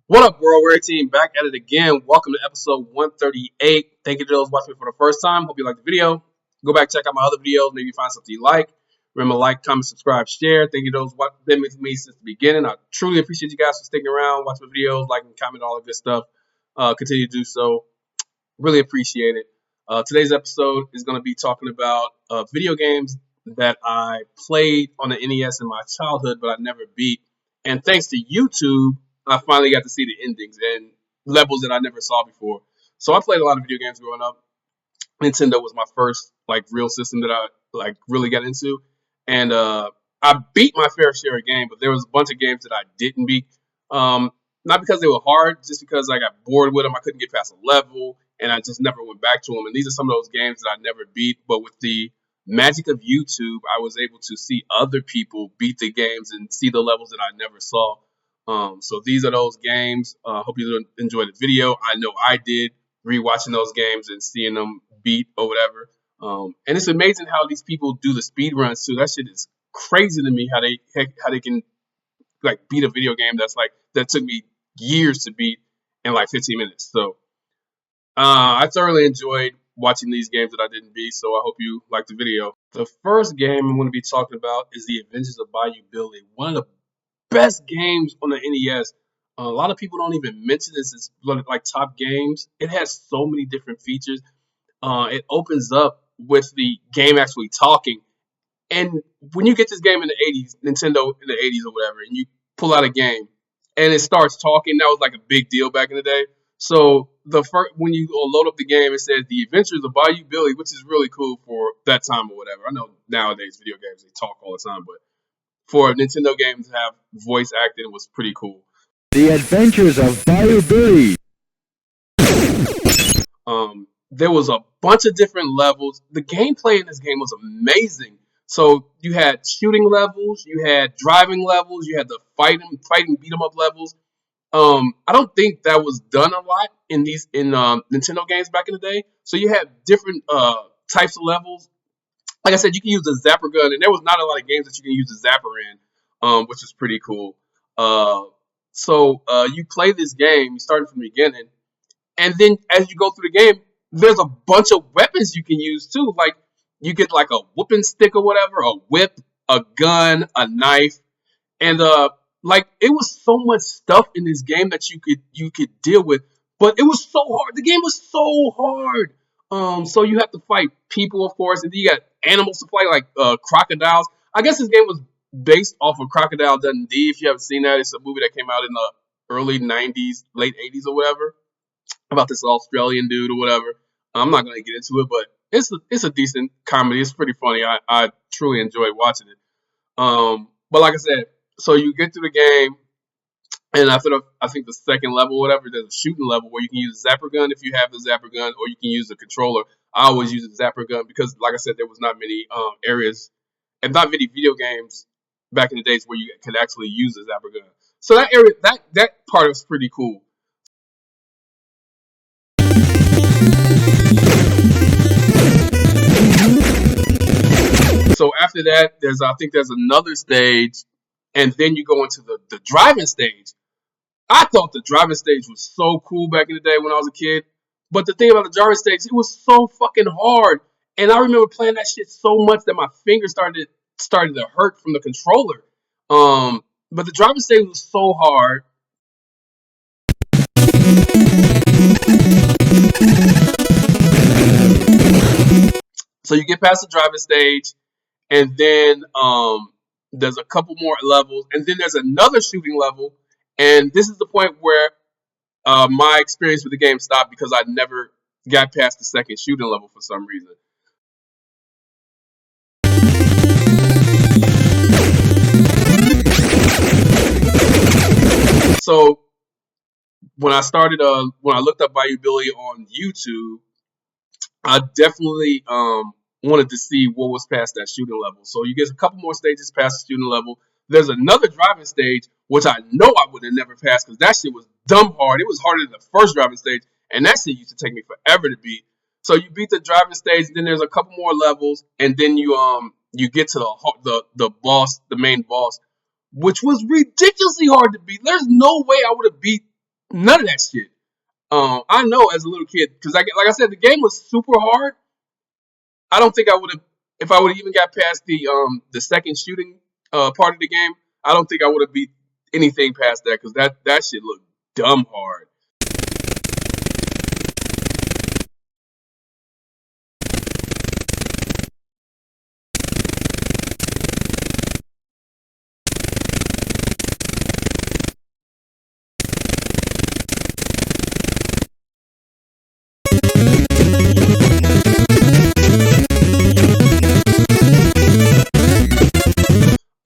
What up, World Warrior Team? Back at it again. Welcome to episode 138. Thank you to those watching me for the first time. Hope you like the video. Go back, check out my other videos. Maybe find something you like. Remember, like, comment, subscribe, share. Thank you to those who have been with me since the beginning. I truly appreciate you guys for sticking around, watching my videos, liking, comment, all the good stuff. Continue to do so. Really appreciate it. Today's episode is going to be talking about video games that I played on the NES in my childhood, but I never beat. And thanks to YouTube, I finally got to see the endings and levels that I never saw before. So I played a lot of video games growing up. Nintendo was my first real system that I really got into, and I beat my fair share of games, but there was a bunch of games that I didn't beat. Not because they were hard, just because I got bored with them. I couldn't get past a level, and I just never went back to them. And these are some of those games that I never beat, but with the magic of YouTube, I was able to see other people beat the games and see the levels that I never saw. So these are those games. Hope you enjoyed the video. I know I did, rewatching those games and seeing them beat or whatever. And it's amazing how these people do the speed runs too. That shit is crazy to me. How they can beat a video game that took me years to beat in 15 minutes. So I thoroughly enjoyed watching these games that I didn't beat. So I hope you liked the video. The first game I'm going to be talking about is The Adventures of Bayou Billy. One of the best games on the NES. A lot of people don't even mention this as top games. It has so many different features. It opens up with the game actually talking. And when you get this game in the 80s, Nintendo in the 80s or whatever, and you pull out a game and it starts talking, that was a big deal back in the day. So when you load up the game, it says The Adventures of Bayou Billy, which is really cool for that time or whatever. I know nowadays video games, they talk all the time, but for a Nintendo game to have voice acting was pretty cool. The Adventures of Bayou Billy. There was a bunch of different levels. The gameplay in this game was amazing. So you had shooting levels, you had driving levels, you had the fighting beat 'em up levels. I don't think that was done a lot in Nintendo games back in the day. So you had different types of levels. Like I said, you can use the zapper gun, and there was not a lot of games that you can use the zapper in, which is pretty cool. So you play this game, you start from the beginning, and then as you go through the game, there's a bunch of weapons you can use too. Like you get a whooping stick or whatever, a whip, a gun, a knife, and it was so much stuff in this game that you could deal with, but it was so hard. The game was so hard. So you have to fight people, of course, and then you got animals to fight, crocodiles. I guess this game was based off of Crocodile Dundee. If you haven't seen that, it's a movie that came out in the early 90s, late 80s or whatever, about this Australian dude or whatever. I'm not going to get into it, but it's a decent comedy. It's pretty funny. I truly enjoyed watching it. But like I said, so you get through the game, and I think the second level, whatever, there's a shooting level where you can use a zapper gun if you have the zapper gun, or you can use the controller. I always use the zapper gun because, like I said, there was not many areas and not many video games back in the days where you could actually use the zapper gun. So that area, that part was pretty cool. So after that, I think there's another stage, and then you go into the driving stage. I thought the driving stage was so cool back in the day when I was a kid. But the thing about the driving stage, it was so fucking hard. And I remember playing that shit so much that my fingers started to hurt from the controller. But the driving stage was so hard. So you get past the driving stage, and then there's a couple more levels, and then there's another shooting level. And this is the point where my experience with the game stopped because I never got past the second shooting level for some reason. So when I looked up Bayou Billy on YouTube, I definitely wanted to see what was past that shooting level. So you get a couple more stages past the shooting level. There's another driving stage, which I know I would have never passed because that shit was dumb hard. It was harder than the first driving stage, and that shit used to take me forever to beat. So you beat the driving stage, then there's a couple more levels, and then you get to the boss, the main boss, which was ridiculously hard to beat. There's no way I would have beat None of that shit. I know as a little kid, because like I said, the game was super hard. I don't think I would have, if I would have even got past the second shooting part of the game. I don't think I would have beat anything past that, because that shit looked dumb hard.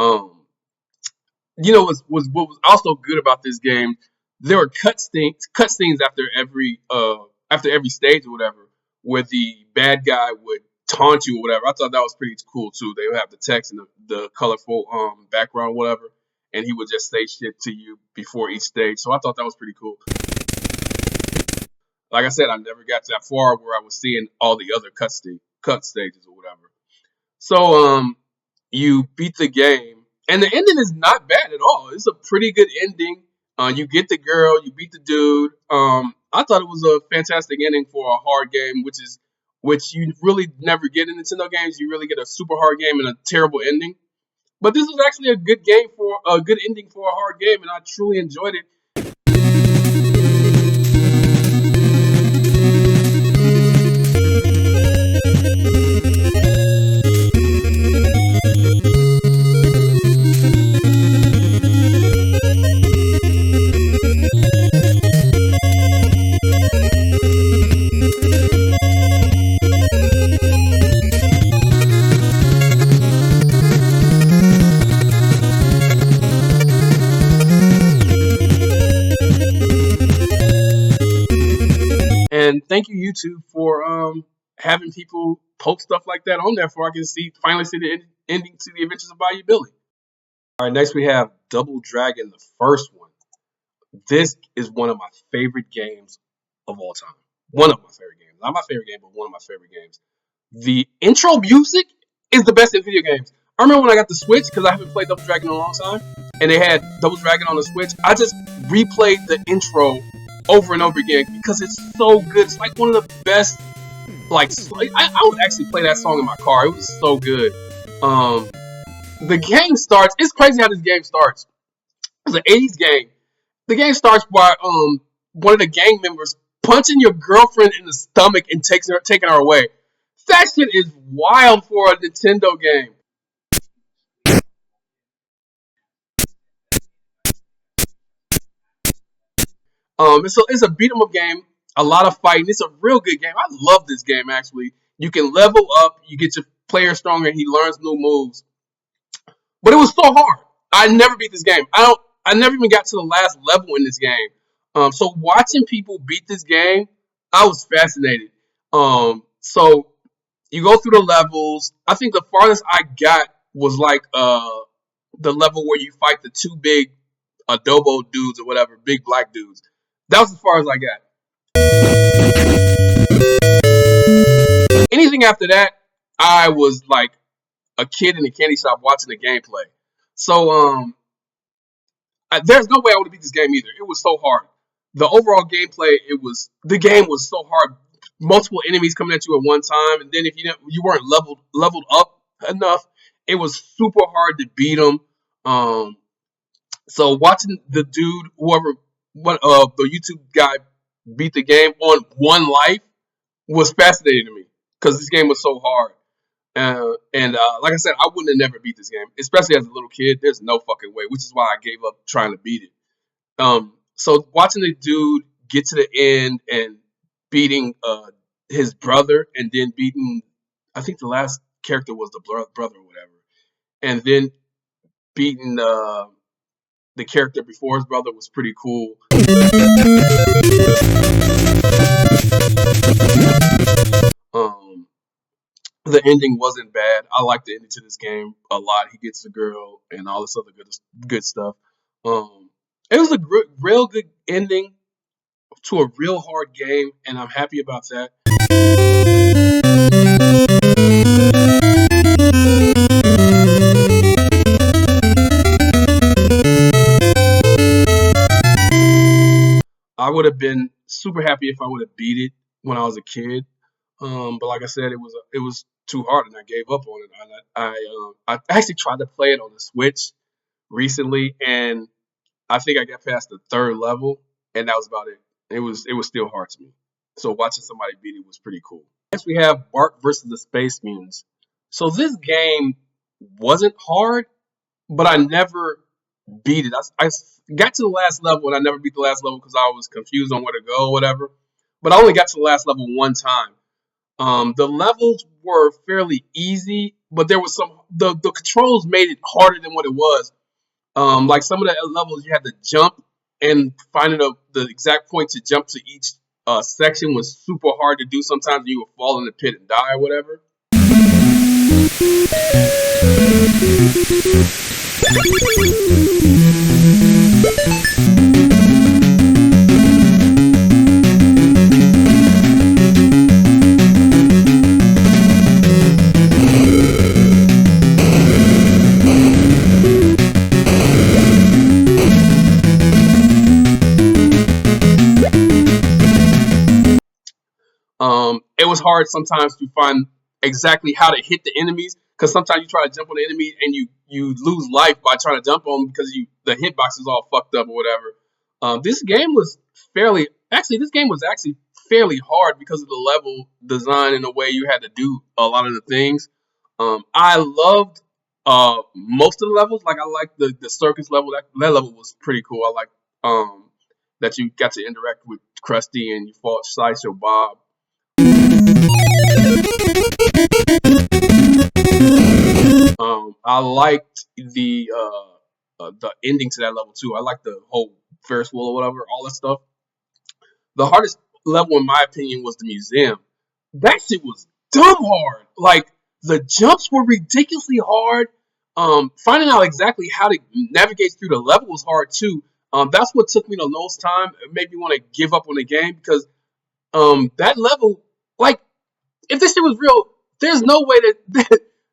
Um, what was also good about this game? There were cutscenes after every stage or whatever, where the bad guy would taunt you or whatever. I thought that was pretty cool too. They would have the text and the colorful background or whatever, and he would just say shit to you before each stage. So I thought that was pretty cool. Like I said, I never got to that far where I was seeing all the other cut stages or whatever. So you beat the game, and the ending is not bad at all. It's a pretty good ending. You get the girl, you beat the dude. I thought it was a fantastic ending for a hard game, which you really never get in Nintendo games. You really get a super hard game and a terrible ending. But this was actually a good ending for a hard game, and I truly enjoyed it. And thank you, YouTube, for having people post stuff like that on there, for I can finally see the ending to the Adventures of Bayou Billy. All right, next we have Double Dragon, the first one. This is one of my favorite games of all time. One of my favorite games, not my favorite game, but one of my favorite games. The intro music is the best in video games. I remember when I got the Switch, because I haven't played Double Dragon in a long time, and they had Double Dragon on the Switch. I just replayed the intro over and over again because it's so good. It's like one of the best. I would actually play that song in my car. It was so good. The game starts. It's crazy how this game starts. It's an '80s game. The game starts by one of the gang members punching your girlfriend in the stomach and taking her away. That shit is wild for a Nintendo game. It's a beat 'em up game. A lot of fighting. It's a real good game. I love this game actually. You can level up. You get your player stronger. He learns new moves. But it was so hard. I never beat this game. I never even got to the last level in this game. So watching people beat this game, I was fascinated. So you go through the levels. I think the farthest I got was like the level where you fight the two big adobo dudes or whatever, big black dudes. That was as far as I got. Anything after that, I was like a kid in a candy shop watching the gameplay. So there's no way I would have beat this game either. It was so hard. The overall gameplay, the game was so hard. Multiple enemies coming at you at one time, and then if you weren't leveled up enough, it was super hard to beat them. So watching the dude, the YouTube guy beat the game on one life was fascinating to me because this game was so hard. Like I said, I wouldn't have never beat this game, especially as a little kid. There's no fucking way, which is why I gave up trying to beat it. So watching the dude get to the end and beating his brother, and then beating, I think the last character was the brother or whatever, and then beating the character before his brother was pretty cool. The ending wasn't bad. I like the ending to this game a lot. He gets the girl and all this other good stuff. It was a real good ending to a real hard game, and I'm happy about that. would have been super happy if I would have beat it when I was a kid. But like I said, it was too hard, and I gave up on it. I actually tried to play it on the Switch recently, and I think I got past the third level, and that was about it. It was still hard to me. So watching somebody beat it was pretty cool. Next we have Bart versus the Space Mutants. So this game wasn't hard, but I never beat it. I got to the last level and I never beat the last level because I was confused on where to go or whatever. But I only got to the last level one time. The levels were fairly easy, but there was the controls made it harder than what it was. Like some of the levels you had to jump and finding the exact point to jump to each section was super hard to do. Sometimes you would fall in the pit and die or whatever. It was hard sometimes to find exactly how to hit the enemies because sometimes you try to jump on the enemy and you lose life by trying to jump on them because the hitbox is all fucked up or whatever. This game was actually fairly hard because of the level design and the way you had to do a lot of the things. I loved most of the levels. Like I liked the circus level. That level was pretty cool. I liked that you got to interact with Krusty and you fought Sideshow Bob. I liked the ending to that level too. I liked the whole Ferris wheel or whatever, all that stuff. The hardest level, in my opinion, was the museum. That shit was dumb hard. Like the jumps were ridiculously hard. Finding out exactly how to navigate through the level was hard too. That's what took me the most time. It made me want to give up on the game because that level, like, if this shit was real, there's no way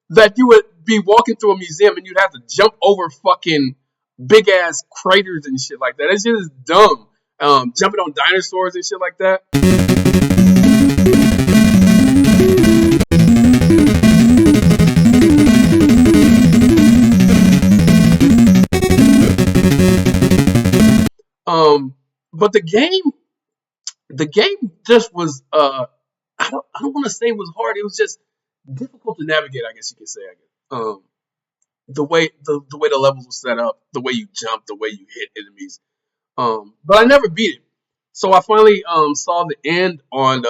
that you would be walking through a museum and you'd have to jump over fucking big ass craters and shit like that. That shit is dumb. Jumping on dinosaurs and shit like that. But the game just was I don't want to say it was hard. It was just difficult to navigate. I guess you could say. The way the levels were set up, the way you jump, the way you hit enemies. But I never beat it. So I finally saw the end on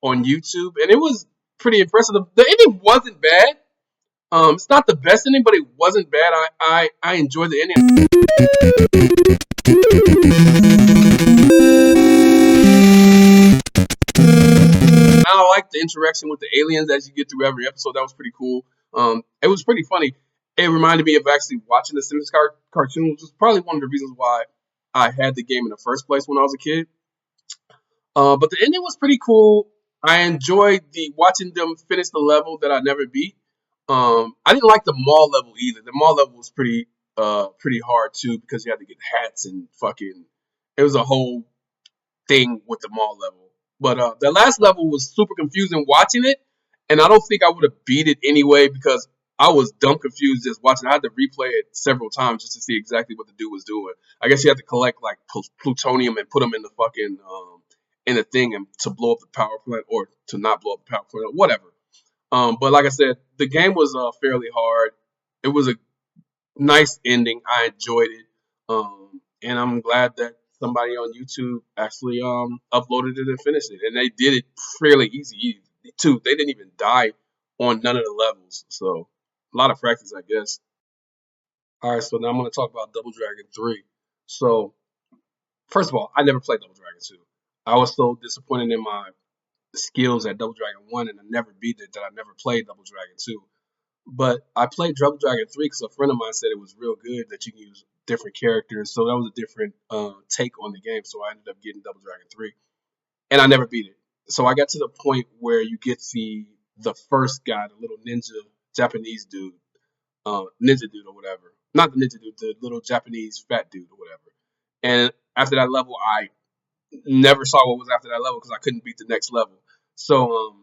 YouTube, and it was pretty impressive. The ending wasn't bad. It's not the best ending, but it wasn't bad. I enjoyed the ending. I like the interaction with the aliens as you get through every episode. That was pretty cool. It was pretty funny. It reminded me of actually watching the Simpsons cartoon, which was probably one of the reasons why I had the game in the first place when I was a kid. But the ending was pretty cool. I enjoyed watching them finish the level that I never beat. I didn't like the mall level either. The mall level was pretty hard too because you had to get hats and fucking. It was a whole thing with the mall level. But the last level was super confusing watching it, and I don't think I would have beat it anyway because I was dumb confused just watching. I had to replay it several times just to see exactly what the dude was doing. I guess you had to collect like plutonium and put them in the fucking in a thing and to blow up the power plant or to not blow up the power plant or whatever. But like I said, the game was fairly hard. It was a nice ending. I enjoyed it, and I'm glad that somebody on YouTube actually uploaded it and finished it, and they did it fairly easy too. They didn't even die on none of the levels, so a lot of practice, I guess. All right, so now I'm going to talk about Double Dragon 3. So first of all, I never played Double Dragon 2. I was so disappointed in my skills at Double Dragon 1, and I never beat it that I never played Double Dragon 2. But I played Double Dragon 3 because a friend of mine said it was real good, that you can use different characters. So that was a different take on the game. So I ended up getting Double Dragon 3. And I never beat it. So I got to the point where you get the first guy, the little ninja Japanese dude, ninja dude or whatever. Not the ninja dude, the little Japanese fat dude or whatever. And after that level, I never saw what was after that level because I couldn't beat the next level. So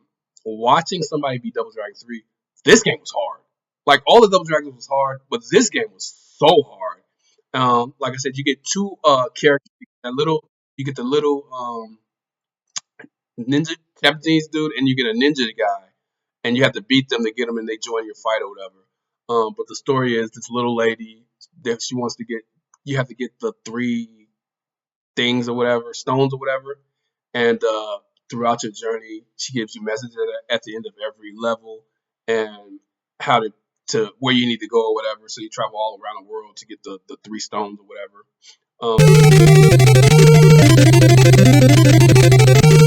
watching somebody beat Double Dragon 3, this game was hard. Like all the Double Dragons was hard, but this game was so hard. Like I said, you get two characters. You get the little ninja Japanese dude, and you get a ninja guy, and you have to beat them to get them, and they join your fight or whatever. But the story is this little lady that she wants to get. You have to get the three things or whatever, stones or whatever, and throughout your journey, she gives you messages at the end of every level and how to where you need to go or whatever. So you travel all around the world to get the three stones or whatever.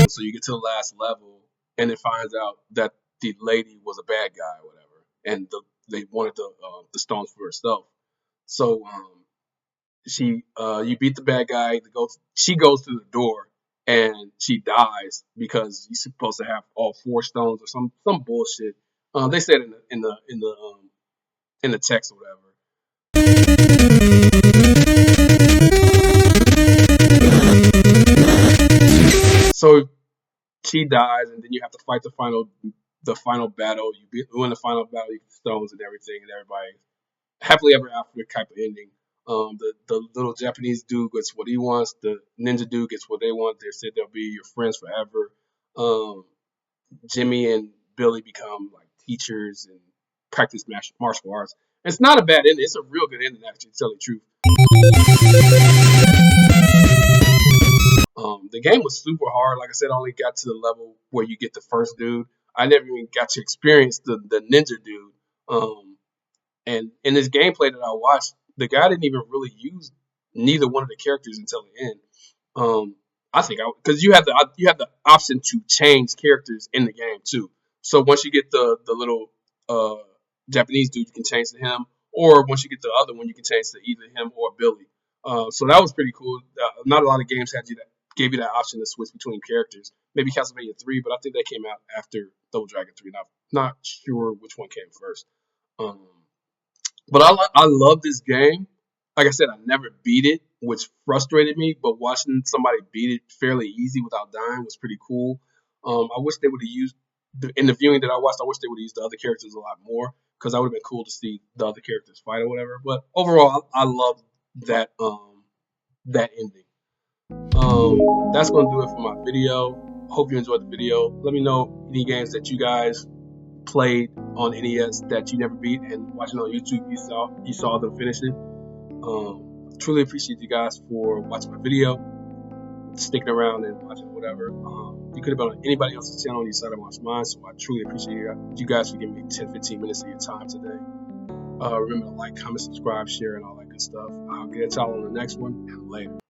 So you get to the last level, and it finds out that the lady was a bad guy or whatever, and they wanted the stones for herself. So you beat the bad guy. She goes through the door and she dies because you're supposed to have all four stones or some bullshit. They said in the text or whatever. So she dies, and then you have to fight the final battle. You win the final battle, you get stones and everything, and everybody happily ever after type of ending. The little Japanese dude gets what he wants. The ninja dude gets what they want. They said they'll be your friends forever. Jimmy and Billy become like teachers and practice martial arts. It's not a bad ending. It's a real good ending, actually, to tell the truth. The game was super hard. Like I said, I only got to the level where you get the first dude. I never even got to experience the ninja dude. And in this gameplay that I watched, the guy didn't even really use neither one of the characters until the end. I think because you have the option to change characters in the game too. So once you get the little Japanese dude, you can change to him, or once you get the other one, you can change to either him or Billy. So that was pretty cool. Not a lot of games gave you that option to switch between characters. Maybe Castlevania 3, but I think that came out after Double Dragon 3. Not sure which one came first. But I love this game. Like I said, I never beat it, which frustrated me. But watching somebody beat it fairly easy without dying was pretty cool. I wish they would have used in the viewing that I watched. I wish they would have used the other characters a lot more because that would have been cool to see the other characters fight or whatever. But overall, I love that ending. That's gonna do it for my video. Hope you enjoyed the video. Let me know any games that you guys played on NES that you never beat, and watching on YouTube you saw them finishing. Truly appreciate you guys for watching my video, sticking around and watching whatever. You could have been on anybody else's channel, you decided to watch mine, so I truly appreciate you guys for giving me 10-15 minutes of your time today. Remember to like, comment, subscribe, share, and all that good stuff. I'll get y'all on the next one, and later.